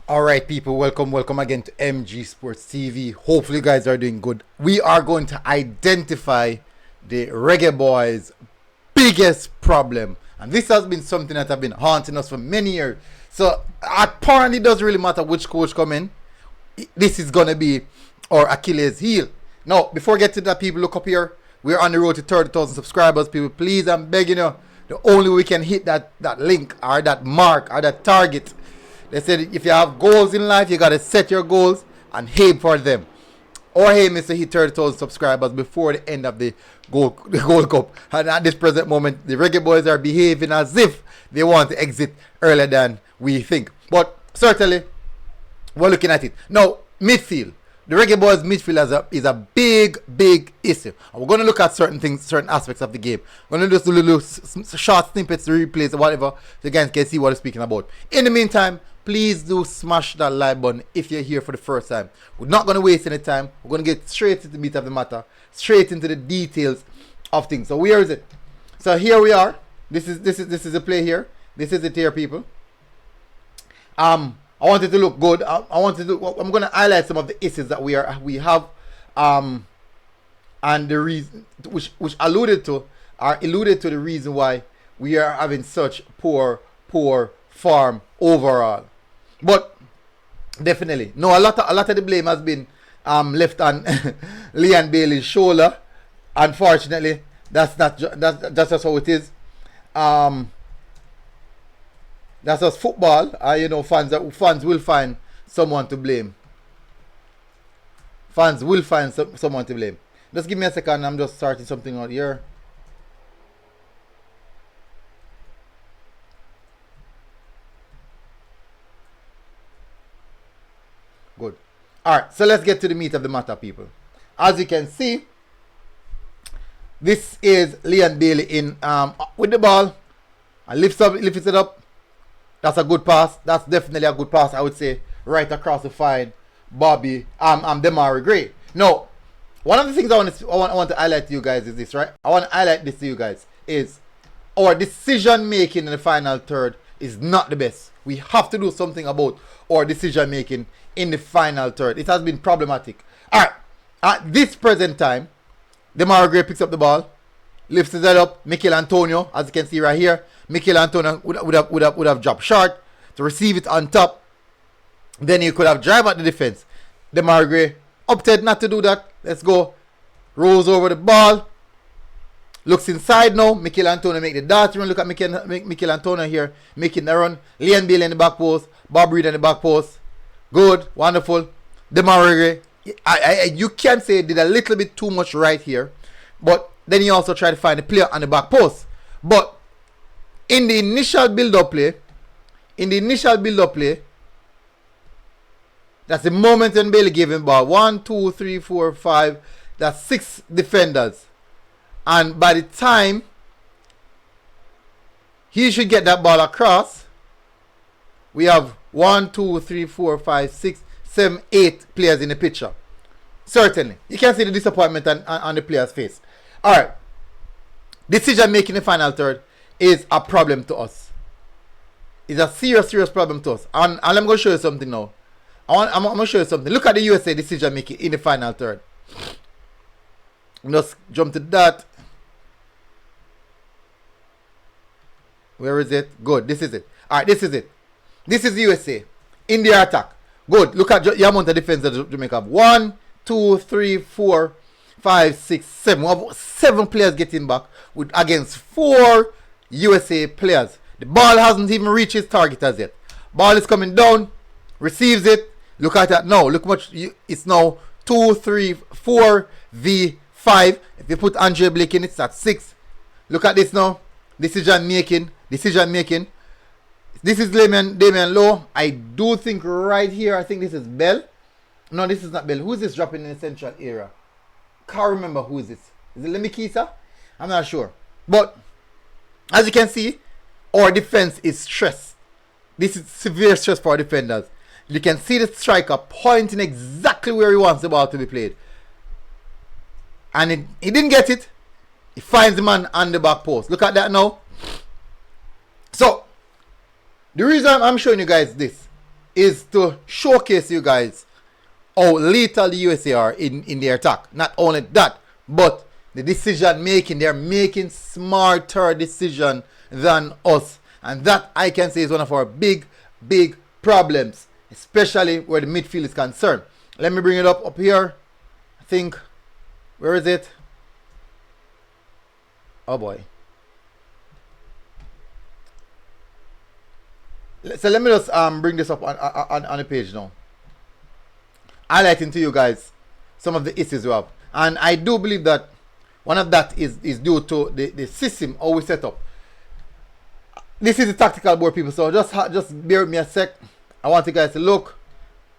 Alright people, welcome again to MG Sports TV. Hopefully you guys are doing good. We are going to identify the Reggae Boyz biggest problem. And this has been something that has been haunting us for many years. So apparently it doesn't really matter which coach come in. This is going to be our Achilles heel. Now, before we get to that, people, look up here. We're on the road to 30,000 subscribers. People, please, I'm begging you. The only way we can hit that link or that mark or that target. They said if you have goals in life, you got to set your goals and aim for them. Our aim is to hit 30,000 subscribers before the end of the Gold Cup. And at this present moment, the Reggae Boyz are behaving as if they want to exit earlier than we think. But certainly, we're looking at it. Now, midfield. The Reggae Boyz midfield is a big issue. And we're going to look at certain things, certain aspects of the game. We're going to just do little short snippets, replays, or whatever, so you guys can see what we're speaking about. In the meantime, please do smash that like button if you're here for the first time. We're not going to waste any time. We're going to get straight into the meat of the matter, straight into the details of things. So where is it? So here we are. This is the play here. This is it here, people. I want it to look good. I'm going to highlight some of the issues that we have, and the reason which alluded to the reason why we are having such poor form overall. But definitely, no, a lot of the blame has been left on Leon Bailey's shoulder. Unfortunately, that's just how it is. That's just football. Fans will find someone to blame. Fans will find someone to blame. Just give me a second. I'm just starting something out here. Good. Alright, so let's get to the meat of the matter, people. As you can see, this is Leon Bailey in with the ball. And lifts it up. That's a good pass. That's definitely a good pass, I would say, right across the fine Bobby Demari Gray. Now, one of the things I want to highlight to you guys is this, right? I want to highlight this to you guys is our decision making in the final third is not the best. We have to do something about our decision making in the final third. It has been problematic. Alright, at this present time, Demari Gray picks up the ball, lifts it up. Mikel Antonio, as you can see right here, Mikel Antonio would have dropped short to receive it on top. Then he could have drive at the defense. Demari Gray opted not to do that. Let's go. Rolls over the ball. Looks inside now. Mikel Antonio make the dart run. Look at Mikel Antonio here making the run. Leon Bailey in the back post. Bob Reed in the back post. Good. Wonderful. Demari Gray. You can say did a little bit too much right here. But then he also tried to find a player on the back post. But in the initial build-up play, that's the moment when Bailey gave him ball. 1, 2, 3, 4, 5. That's 6 defenders. And by the time he should get that ball across, we have 1, 2, 3, 4, 5, 6, 7, 8 players in the picture. Certainly. You can see the disappointment on the player's face. Alright. Decision making in the final third is a problem to us. It's a serious problem to us. And I'm going to show you something now. I'm going to show you something. Look at the USA decision making in the final third. Just jump to that. Where is it? Good. This is it. Alright, this is it. This is the USA. In their attack. Good. Look at the amount of defense that Jamaica have. 1, 2, 3, 4, 5, 6, 7. We have 7 players getting back against 4 USA players. The ball hasn't even reached its target as yet. Ball is coming down. Receives it. Look at that now. Look much. It's now 2, 3, 4 v 5. If you put Andre Blake in, it's at 6. Look at this now. Decision making. This is Damian Lowe. I do think right here, I think this is Bell. No, this is not Bell. Who is this dropping in the central area? Can't remember who is this. Is it Lemikisa? I'm not sure. But as you can see, our defense is stressed. This is severe stress for our defenders. You can see the striker pointing exactly where he wants the ball to be played. And he didn't get it. He finds the man on the back post. Look at that now. So, the reason I'm showing you guys this is to showcase you guys how lethal the USA are in their attack. Not only that, but the decision making. They're making smarter decision than us. And that, I can say, is one of our big problems, especially where the midfield is concerned. Let me bring it up here. I think, where is it? Oh boy. So let me just bring this up on the page now. Highlighting to you guys some of the issues we have. And I do believe that one of that is due to the system, how we set up. This is the tactical board, people, so just bear with me a sec. I want you guys to look.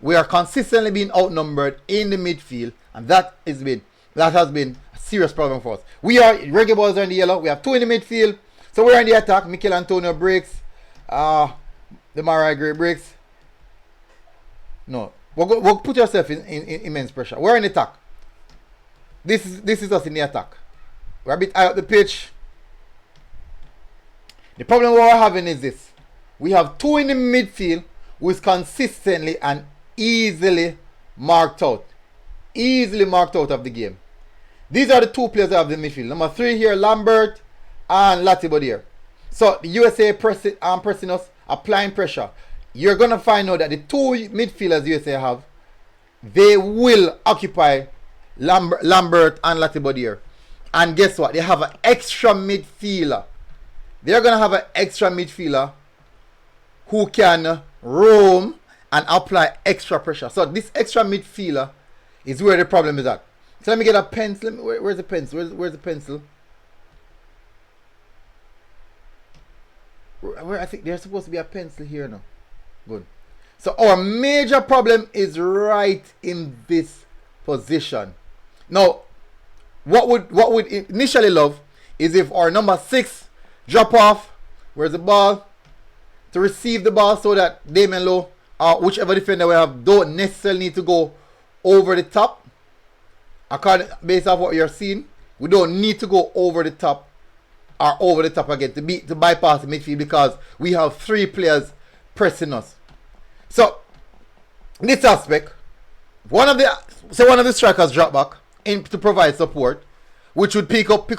We are consistently being outnumbered in the midfield, and that has been a serious problem for us. We are Reggae Boyz are in the yellow. We have 2 in the midfield, so we're in the attack. Mikel Antonio breaks. The Mara Gray breaks. No, we'll put yourself in immense pressure. We're in attack. This is us in the attack. We're a bit high up the pitch. The problem we're having is this. We have 2 in the midfield who is consistently and easily marked out. Easily marked out of the game. These are the 2 players that have the midfield. Number 3 here, Lambert and Latibodier. So the USA pressing us, applying pressure. You're going to find out that the 2 midfielders USA have, they will occupy Lambert and Latibodier. And guess what? They have an extra midfielder. They're going to have an extra midfielder who can roam and apply extra pressure. So this extra midfielder is where the problem is at. So let me get a pencil. Where's the pencil? Where's the pencil? Where I think there's supposed to be a pencil here now. Good. So our major problem is right in this position. Now, what would initially love is if our number 6 drop off. Where's the ball? To receive the ball so that Damien Lowe or whichever defender we have don't necessarily need to go over the top. Based off what you're seeing, we don't need to go over the top or over the top again to bypass the midfield because we have 3 players pressing us. So in this aspect, one of the strikers drop back in to provide support, which would pick up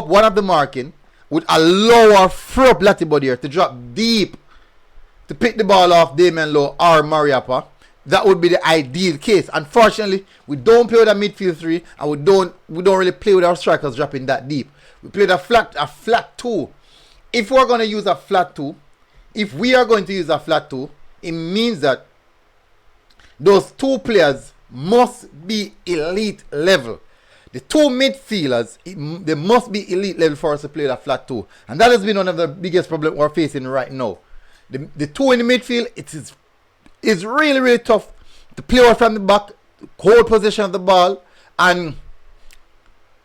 one of the marking, would allow our front Latibodier to drop deep to pick the ball off Damien Lowe or Mariappa. That would be the ideal case. Unfortunately, we don't play with a midfield 3 and we don't really play with our strikers dropping that deep. We played a flat 2. If we're going to use a flat 2, it means that those 2 players must be elite level. The 2 midfielders, they must be elite level for us to play that flat 2. And that has been one of the biggest problems we're facing right now. The 2 in the midfield, it's really, really tough to play out from the back, hold possession of the ball, and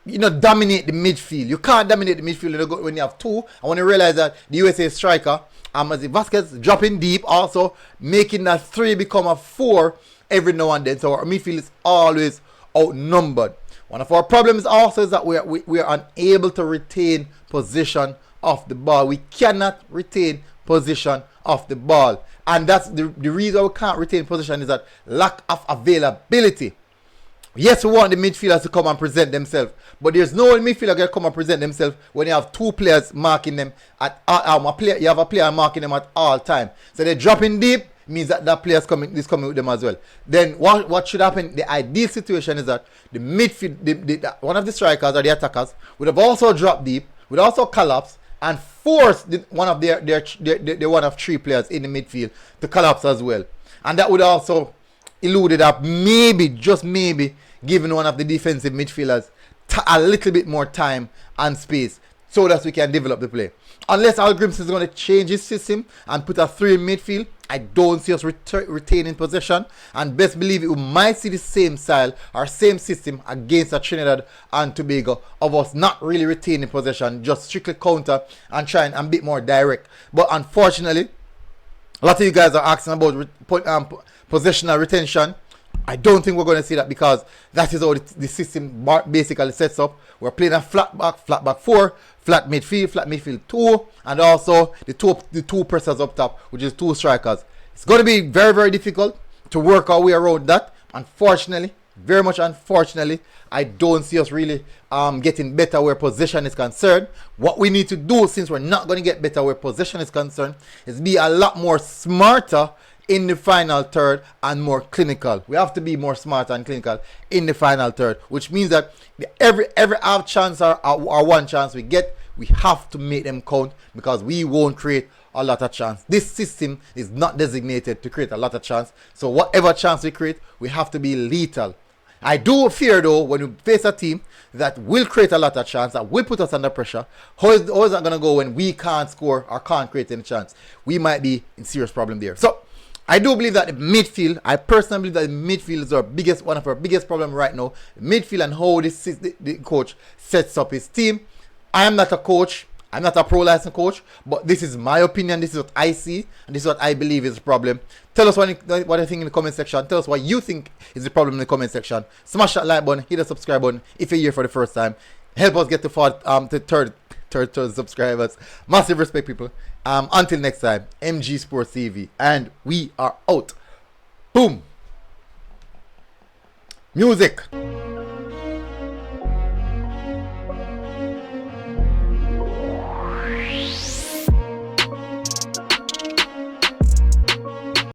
dominate the midfield. You can't dominate the midfield when you have 2. And when you realize that the USA striker, Vasquez, dropping deep, also making that 3 become a 4 every now and then. So our midfield is always outnumbered. One of our problems also is that we are unable to retain possession of the ball. We cannot retain possession of the ball. And that's the reason we can't retain possession is that lack of availability. Yes, we want the midfielders to come and present themselves, but there's no midfielder going to come and present themselves when you have 2 players marking them at you have a player marking them at all time. So they're dropping deep, means that player is coming with them as well. Then what should happen? The ideal situation is that the midfield, one of the strikers or the attackers would have also dropped deep, would also collapse and force one of their one of 3 players in the midfield to collapse as well. And that would also eluded up, just maybe, giving one of the defensive midfielders a little bit more time and space so that we can develop the play. Unless Al Grimson is going to change his system and put a 3 in midfield, I don't see us retaining possession. And best believe it, we might see the same style or same system against a Trinidad and Tobago of us not really retaining possession, just strictly counter and trying and a bit more direct. But unfortunately, a lot of you guys are asking about possessional retention. I don't think we're going to see that because that is how the system basically sets up. We're playing a flat back 4, flat midfield 2, and also the two pressers up top, which is 2 strikers. It's going to be very, very difficult to work our way around that. Unfortunately, very much unfortunately, I don't see us really getting better where possession is concerned. What we need to do, since we're not going to get better where possession is concerned, is be a lot more smarter in the final third and more clinical. We have to be more smart and clinical in the final third, which means that every half chance or one chance we get, we have to make them count, because we won't create a lot of chance. This system is not designated to create a lot of chance, so whatever chance we create, we have to be lethal. I do fear though, when we face a team that will create a lot of chance, that will put us under pressure, how is that going to go when we can't score or can't create any chance? We might be in serious problem there. So I do believe that the midfield, I personally believe that the midfield is one of our biggest problems right now. The midfield and how the coach sets up his team. I am not a coach. I'm not a pro-licensed coach, but this is my opinion. This is what I see, and this is what I believe is the problem. Tell us what you think in the comment section. Tell us what you think is the problem in the comment section. Smash that like button, hit the subscribe button if you're here for the first time. Help us get to third subscribers. Massive respect, people. Until next time, MG Sports TV, and we are out. Boom. Music.